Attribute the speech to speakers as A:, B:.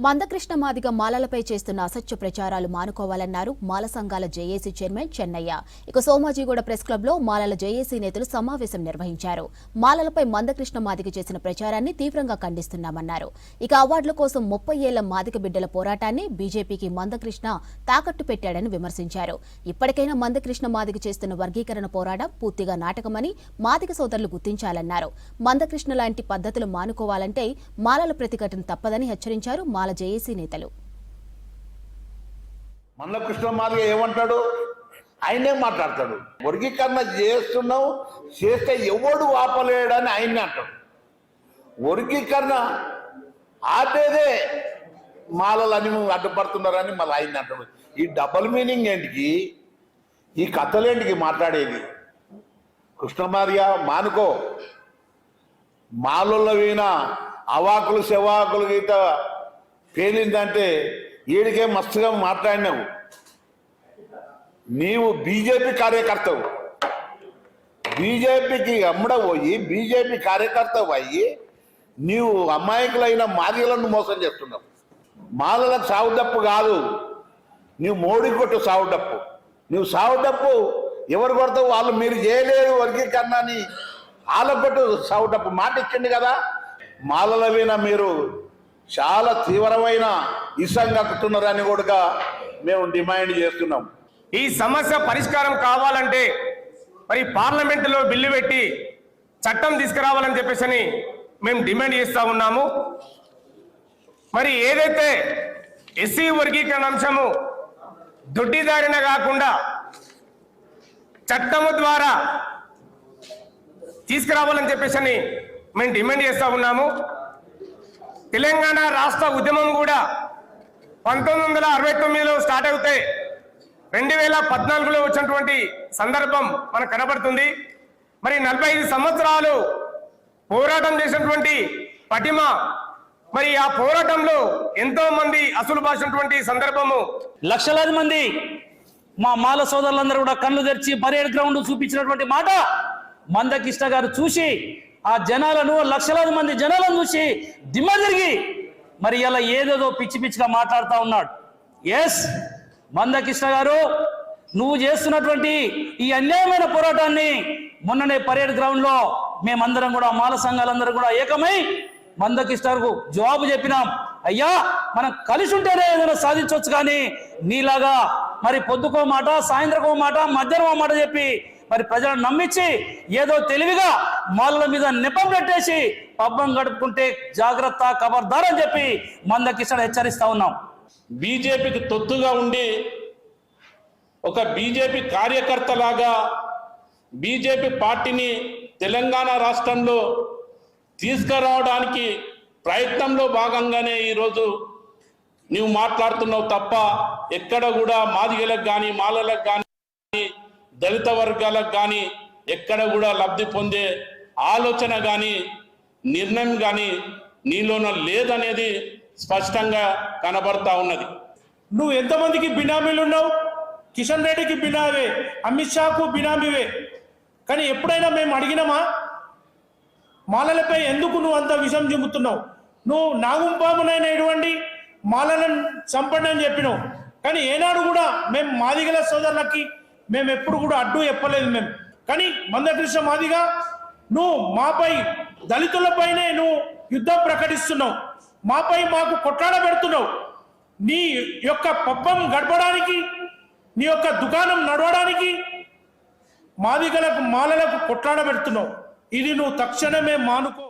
A: మందకృష్ణ మాదిగ మాలలపై చేస్తున్న అసత్య ప్రచారాలు మానుకోవాలన్నారు మాల సంఘాల జేఏసీ చైర్మన్ చెన్నయ్య. ఇక సోమాజిగూడ ప్రెస్ క్లబ్ లో మాలల జేఏసీ నేతలు సమావేశం నిర్వహించారు. మాలలపై మందకృష్ణ మాదిగ చేసిన ప్రచారాన్ని తీవ్రంగా ఖండిస్తున్నామన్నారు. ఇక అవార్డుల కోసం 30 ఏళ్ల మాదిగ బిడ్డల పోరాటాన్ని బీజేపీకి మందకృష్ణ తాకట్టు పెట్టాడని విమర్శించారు. ఇప్పటికైనా మందకృష్ణ మాదిగ చేస్తున్న వర్గీకరణ పోరాటం పూర్తిగా నాటకమని మాదిగ సోదరులు గుర్తించాలన్నారు. మందకృష్ణ లాంటి పద్ధతులు మానుకోవాలంటే మాలల ప్రతిఘటన తప్పదని హెచ్చరించారు మాల జేఏసీ నేతలు.
B: మందకృష్ణ మాదిగ ఏమంటాడు? ఆయనే మాట్లాడతాడు. వర్గీకరణ చేస్తున్నావు, చేస్తే ఎవడు ఆపలేడని ఆయనే అంటాడు. వర్గీకరణ ఆపేదే మాలలని అడ్డుపడుతున్నారని మళ్ళీ ఆయన అంటాడు. ఈ డబుల్ మీనింగ్ ఏంటికి, ఈ కథలేంటికి మాట్లాడేది? కృష్ణమాదిగ మానుకో. మాలల వీణ అవాకులు శవాకులు గీత పేలిందంటే ఈడికే మస్తుగా మాట్లాడినావు. నీవు బీజేపీ కార్యకర్తవు, బీజేపీకి అమ్ముడపోయి బీజేపీ కార్యకర్తవు అయ్యి నీవు అమాయకులైన మాదిగలను మోసం చేస్తున్నావు. మాలలకు సావుడప్పు కాదు, నీవు మోడీ కొట్టు సావుడప్పు. నువ్వు సావుడప్పు ఎవరు కొడతావు? వాళ్ళు మీరు చేయలేరు వర్గీకరణని వాళ్ళకు కొట్టు సావుడప్పు. మాట ఇచ్చింది కదా. మాలల వీణ మీరు చాలా తీవ్రమైన ఇసంగక్కుతున్నారని కూడా మేము డిమాండ్ చేస్తున్నాం.
C: ఈ సమస్య పరిష్కారం కావాలంటే మరి పార్లమెంటులో బిల్లు పెట్టి చట్టం తీసుకురావాలని చెప్పేసి మేము డిమాండ్ చేస్తూ ఉన్నాము. మరి ఏదైతే ఎస్సీ వర్గీకరణ అంశము దొడ్డిదారిన కాకుండా చట్టము ద్వారా తీసుకురావాలని చెప్పేసి మేము డిమాండ్ చేస్తూ ఉన్నాము. తెలంగాణ రాష్ట్ర ఉద్యమం కూడా 1969లో స్టార్ట్ అవుతే 2014లో వచ్చినటువంటి సందర్భం మనకు కనబడుతుంది. మరి 45 సంవత్సరాలు పోరాటం చేసినటువంటి పటిమ, మరి ఆ పోరాటంలో ఎంతో మంది అసలు బాసినటువంటి సందర్భము.
D: లక్షలాది మంది మా మాల సోదరులందరూ కూడా కళ్ళు తెరిచి పరేడ్ గ్రౌండ్ చూపించినటువంటి మాట మందకృష్ణ గారు చూసి ఆ జనాలను, లక్షలాది మంది జనాలను చూసి దిమ్మ తిరిగి మరి ఇలా ఏదేదో పిచ్చి పిచ్చిగా మాట్లాడుతూ ఉన్నాడు. ఎస్ మందకృష్ణ గారు, నువ్వు చేస్తున్నటువంటి ఈ అన్యాయమైన పోరాటాన్ని మొన్ననే పరేడ్ గ్రౌండ్ లో మేమందరం కూడా మాల సంఘాలందరూ కూడా ఏకమై మందకృష్ణకు జవాబు చెప్పినాం. అయ్యా, మనం కలిసి ఉంటేనే ఏదైనా సాధించవచ్చు, కానీ నీలాగా మరి పొద్దుకో మాట, సాయంత్రకో మాట, మధ్యాహ్నం మాట చెప్పి మరి ప్రజలను నమ్మించి ఏదో తెలివిగా మాలల మీద నెపం పెట్టేసి పబ్బం గడుపుకుంటే జాగ్రత్త, ఖబర్దార్ అని చెప్పి మందకృష్ణ హెచ్చరిస్తా ఉన్నాం.
E: బీజేపీకి తొత్తుగా ఉండి ఒక బీజేపీ కార్యకర్త లాగా బీజేపీ పార్టీని తెలంగాణ రాష్ట్రంలో తీసుకురావడానికి ప్రయత్నంలో భాగంగానే ఈరోజు నీవు మాట్లాడుతున్నావు తప్ప ఎక్కడ కూడా మాదిగలకు కానీ, మాలలకు కానీ, దళిత వర్గాలకు కానీ ఎక్కడ కూడా లబ్ధి పొందే ఆలోచన కానీ నిర్ణయం కానీ నీలోన లేదనేది స్పష్టంగా కనబడతా ఉన్నది.
F: నువ్వు ఎంతమందికి బినామీలు ఉన్నావు? కిషన్ రెడ్డికి బినామీ, అమిత్ షాకు బినామీవే. కానీ ఎప్పుడైనా మేము అడిగినామా మాలలపై ఎందుకు నువ్వు అంత విషం చిమ్ముతున్నావు? నువ్వు నాగుంపామునైనా ఇటువంటి మాలలను చంపండి అని చెప్పినావు. కానీ ఏనాడు కూడా మేము మాదిగల సోదరులకి మేము ఎప్పుడు కూడా అడ్డు చెప్పలేదు మేము. కానీ మందకృష్ణ మాదిగ, నువ్వు మాపై, దళితులపైనే నువ్వు యుద్ధం ప్రకటిస్తున్నావు, మాపై మాకు కొట్లాడ పెడుతున్నావు. నీ యొక్క పప్పం గడపడానికి, నీ యొక్క దుకాణం నడవడానికి మాదిగలకు, మాలలకు కొట్లాడ పెడుతున్నావు. ఇది నువ్వు తక్షణమే మానుకో.